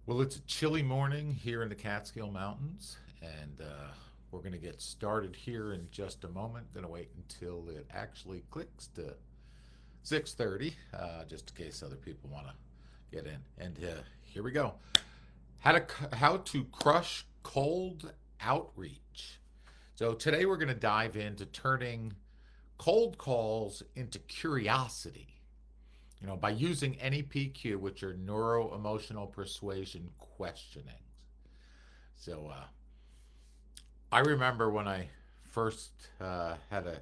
Well, it's a chilly morning here in the Catskill Mountains, and we're going to get started here in just a moment. Going to wait until it actually clicks to 6:30, just in case other people want to get in. And here we go. How to crush cold outreach. So today we're going to dive into turning cold calls into curiosity, by using NEPQ, which are neuro emotional persuasion questionings. So I remember when I first had a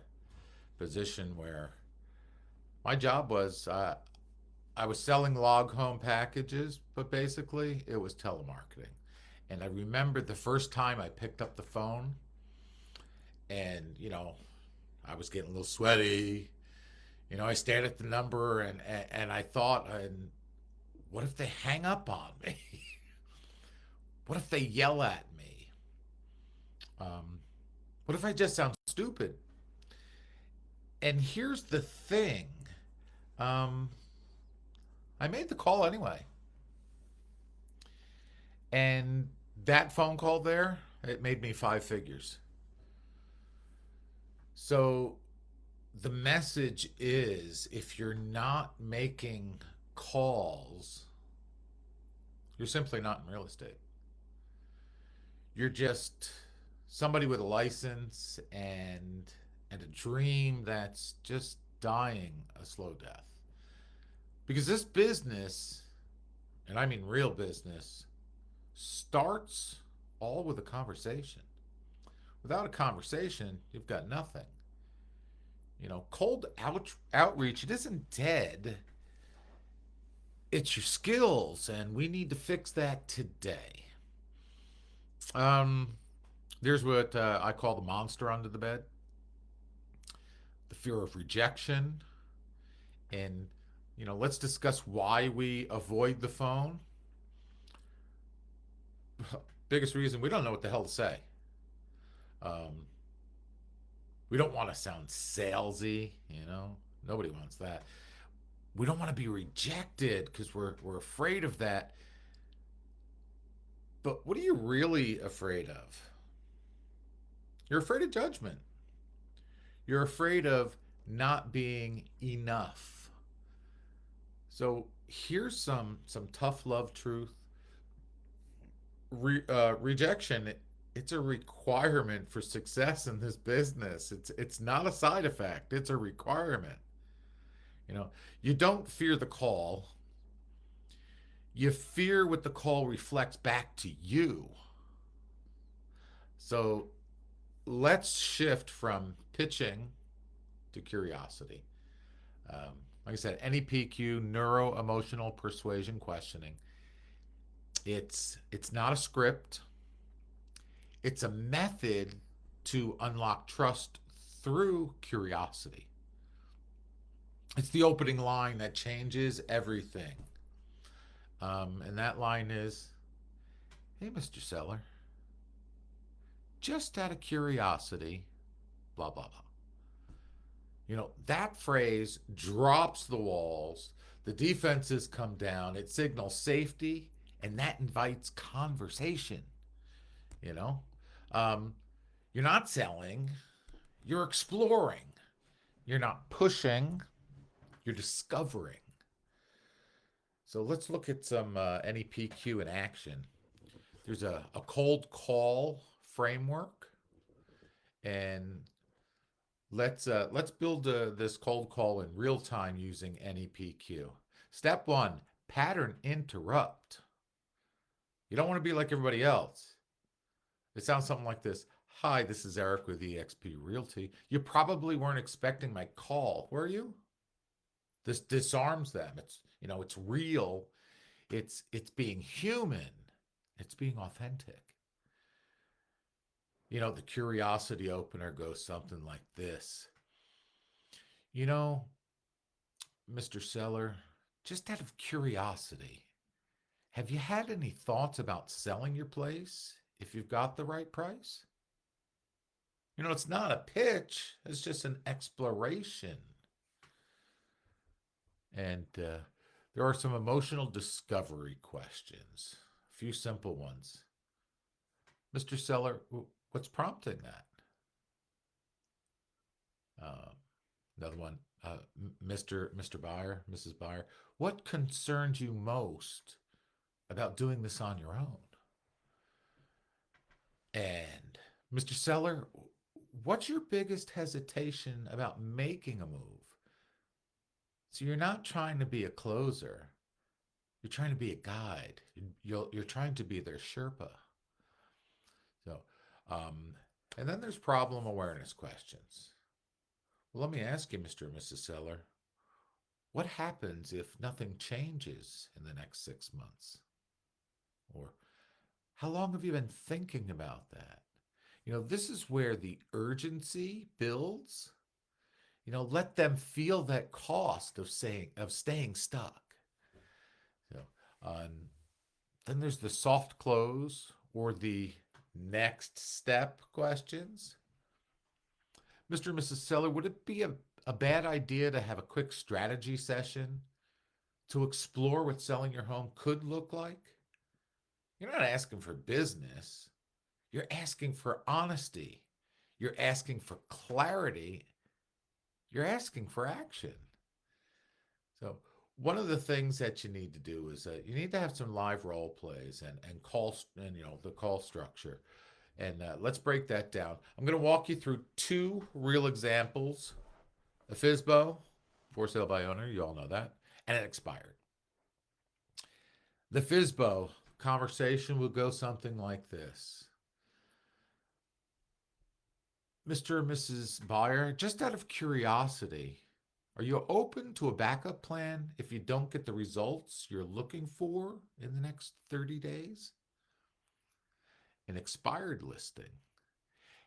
position where my job was I was selling log home packages, but basically it was telemarketing. And I remember the first time I picked up the phone and, I was getting a little sweaty. I stared at the number and I thought, what if they hang up on me? What if they yell at me? Um, what if I just sound stupid? And here's the thing, um, I made the call anyway. And that phone call there, it made me five figures. So the message is if you're not making calls, you're simply not in real estate. You're just somebody with a license and a dream that's just dying a slow death. Because this business, and I mean real business, starts all with a conversation. Without a conversation, you've got nothing. Outreach, it isn't dead. It's your skills, and we need to fix that today. Um, there's what I call the monster under the bed, the fear of rejection, and let's discuss why we avoid the phone. Biggest reason, we don't know what the hell to say. Um, we don't want to sound salesy, Nobody wants that. We don't want to be rejected because we're afraid of that. But what are you really afraid of? You're afraid of judgment. You're afraid of not being enough. So here's some tough love truth. Rejection, it's a requirement for success in this business. It's not a side effect. It's a requirement. You know, you don't fear the call. You fear what the call reflects back to you. So let's shift from pitching to curiosity. Like I said, NEPQ, neuro emotional persuasion questioning. It's not a script. It's a method to unlock trust through curiosity. It's the opening line that changes everything. And that line is, "Hey, Mr. Seller, just out of curiosity, blah, blah, blah." That phrase drops the walls. The defenses come down. It signals safety, and that invites conversation. You know, um, you're not selling, you're exploring. You're not pushing, you're discovering. So let's look at some NEPQ in action. There's a cold call framework, and let's build this cold call in real time using NEPQ. Step one: pattern interrupt. You don't want to be like everybody else. It sounds something like this. "Hi, this is Eric with eXp Realty. You probably weren't expecting my call, were you?" This disarms them. It's real. It's being human. It's being authentic. The curiosity opener goes something like this. You know, Mr. Seller, just out of curiosity, have you had any thoughts about selling your place if you've got the right price? It's not a pitch, it's just an exploration. And there are some emotional discovery questions. few simple ones. Mr. Seller, what's prompting that? Uh, Another one, Mr. Buyer, Mrs. Buyer, what concerns you most about doing this on your own? And Mr. Seller, what's your biggest hesitation about making a move? So you're not trying to be a closer. You're trying to be a guide. You're trying to be their Sherpa. So, um, and then there's problem awareness questions. Well, let me ask you, Mr. and Mrs. Seller, what happens if nothing changes in the next 6 months? Or how long have you been thinking about that? This is where the urgency builds. Let them feel that cost of staying stuck. So, um, then there's the soft close or the next step questions. Mr. and Mrs. Seller, would it be a bad idea to have a quick strategy session to explore what selling your home could look like? You're not asking for business. You're asking for honesty. You're asking for clarity. You're asking for action. So, one of the things that you need to do is you need to have some live role plays and call and the call structure. And let's break that down. I'm going to walk you through two real examples: a FISBO, for sale by owner, you all know that, and an expired. The FISBO conversation will go something like this. Mr. and Mrs. Buyer, just out of curiosity, are you open to a backup plan if you don't get the results you're looking for in the next 30 days? An expired listing.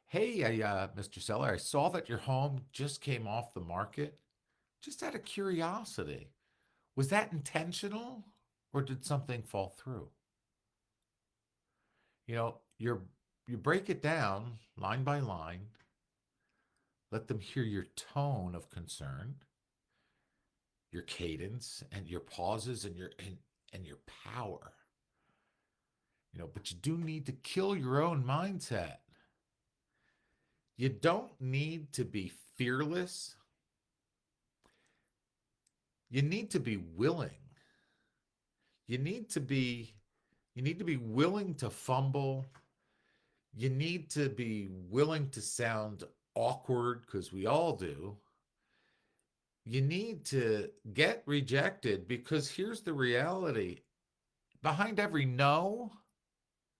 Hey, Mr. Seller, I saw that your home just came off the market. Just out of curiosity, was that intentional or did something fall through? You know, you're you break it down line by line, let them hear your tone of concern, your cadence and your pauses and your power. But you do need to kill your own mindset. You don't need to be fearless. You need to be willing. You need to be willing to fumble. You need to be willing to sound awkward because we all do. You need to get rejected because here's the reality. Behind every no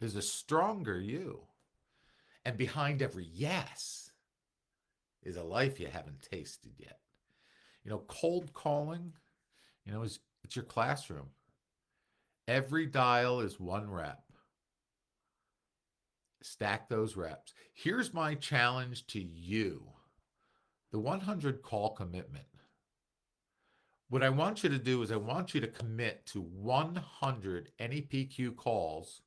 is a stronger you. And behind every yes is a life you haven't tasted yet. Cold calling, it's your classroom. Every dial is one rep. Stack those reps. Here's my challenge to you: the 100 call commitment. What I want you to do is I want you to commit to 100 NEPQ calls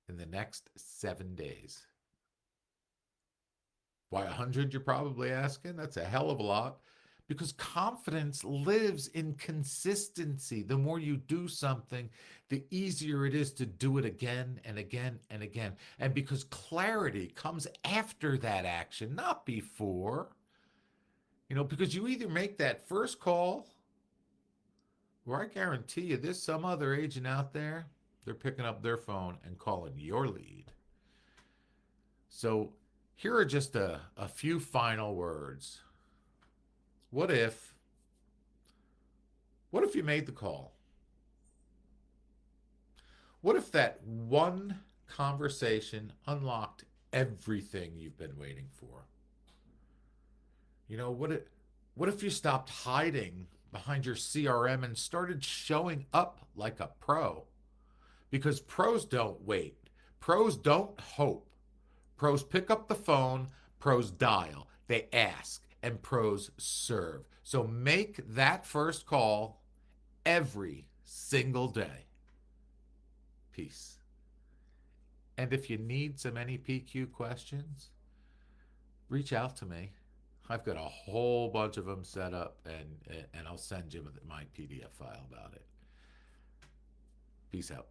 in the next 7 days. Why 100, you're probably asking? That's a hell of a lot. Because confidence lives in consistency. The more you do something, the easier it is to do it again and again and again. And because clarity comes after that action, not before. Because you either make that first call, or I guarantee you there's some other agent out there, they're picking up their phone and calling your lead. So here are just a few final words. What if you made the call? What if that one conversation unlocked everything you've been waiting for? What if you stopped hiding behind your CRM and started showing up like a pro? Because pros don't wait. Pros don't hope. Pros pick up the phone, pros dial, they ask, and pros serve. So make that first call every single day. Peace. And if you need some NEPQ questions, reach out to me. I've got a whole bunch of them set up, and I'll send you my PDF file about it. Peace out.